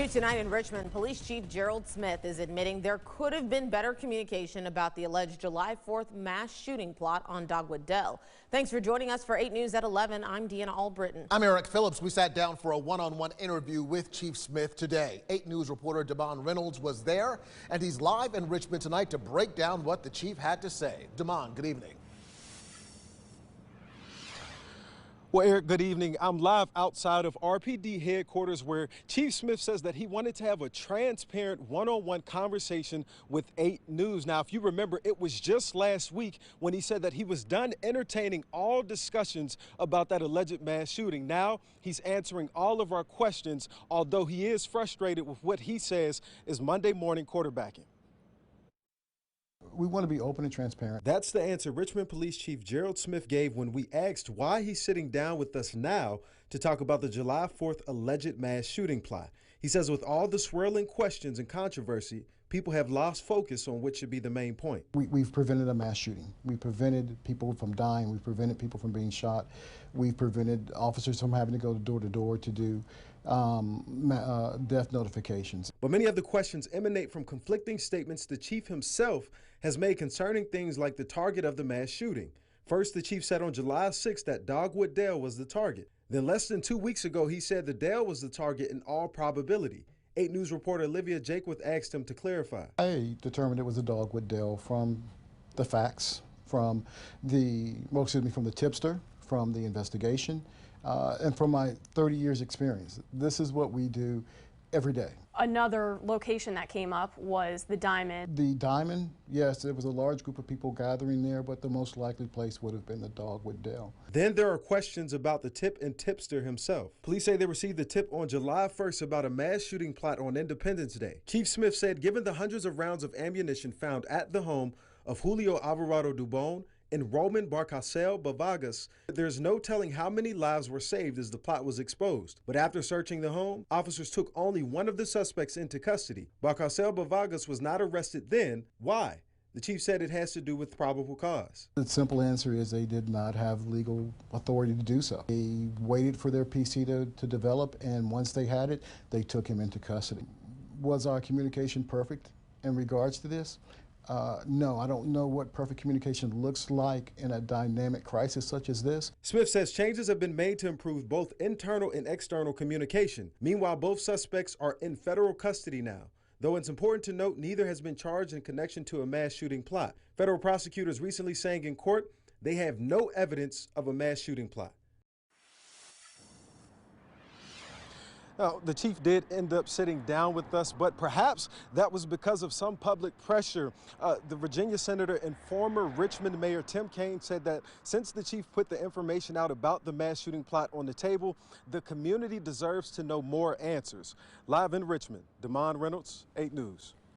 New tonight in Richmond, Police Chief Gerald Smith is admitting there could have been better communication about the alleged July 4th mass shooting plot on Dogwood Dell. Thanks for joining us for 8 News at 11. I'm Deanna Albritton. I'm Eric Phillips. We sat down for a one-on-one interview with Chief Smith today. 8 News reporter Damon Reynolds was there, and he's live in Richmond tonight to break down what the chief had to say. Damon, good evening. Well, Eric, good evening. I'm live outside of RPD headquarters where Chief Smith says that he wanted to have a transparent one-on-one conversation with 8 News. Now, if you remember, it was just last week when he said that he was done entertaining all discussions about that alleged mass shooting. Now, he's answering all of our questions, although he is frustrated with what he says is Monday morning quarterbacking. We want to be open and transparent. That's the answer Richmond Police Chief Gerald Smith gave when we asked why he's sitting down with us now to talk about the July 4th alleged mass shooting plot. He says with all the swirling questions and controversy, people have lost focus on what should be the main point. We've prevented a mass shooting. We prevented people from dying. We've prevented people from being shot. We've prevented officers from having to go door to door to do death notifications. But many of the questions emanate from conflicting statements the chief himself has made concerning things like the target of the mass shooting. First, the chief said on July 6th that Dogwood Dell was the target. Then less than 2 weeks ago, he said the Dell was the target in all probability. 8 News reporter Olivia Jaquith asked him to clarify. I determined it was a Dogwood Dell from the facts, from the tipster, from the investigation, and from my 30 years experience. This is what we do every day. Another location that came up was the Diamond. The Diamond, yes, there was a large group of people gathering there, but the most likely place would have been the Dogwood Dell. Then there are questions about the tip and tipster himself. Police say they received the tip on July 1st about a mass shooting plot on Independence Day. Chief Smith said given the hundreds of rounds of ammunition found at the home of Julio Alvarado Dubon and Roman Barcasel Bavagas, there's no telling how many lives were saved as the plot was exposed. But after searching the home, officers took only one of the suspects into custody. Barcasel Bavagas was not arrested then. Why? The chief said it has to do with probable cause. The simple answer is they did not have legal authority to do so. They waited for their PC to develop, and once they had it, they took him into custody. Was our communication perfect in regards to this? No, I don't know what perfect communication looks like in a dynamic crisis such as this. Smith says changes have been made to improve both internal and external communication. Meanwhile, both suspects are in federal custody now. Though it's important to note neither has been charged in connection to a mass shooting plot. Federal prosecutors recently saying in court they have no evidence of a mass shooting plot. Now, the chief did end up sitting down with us, but perhaps that was because of some public pressure. The Virginia senator and former Richmond Mayor Tim Kaine said that since the chief put the information out about the mass shooting plot on the table, the community deserves to know more answers. Live in Richmond, Damon Reynolds, 8 News.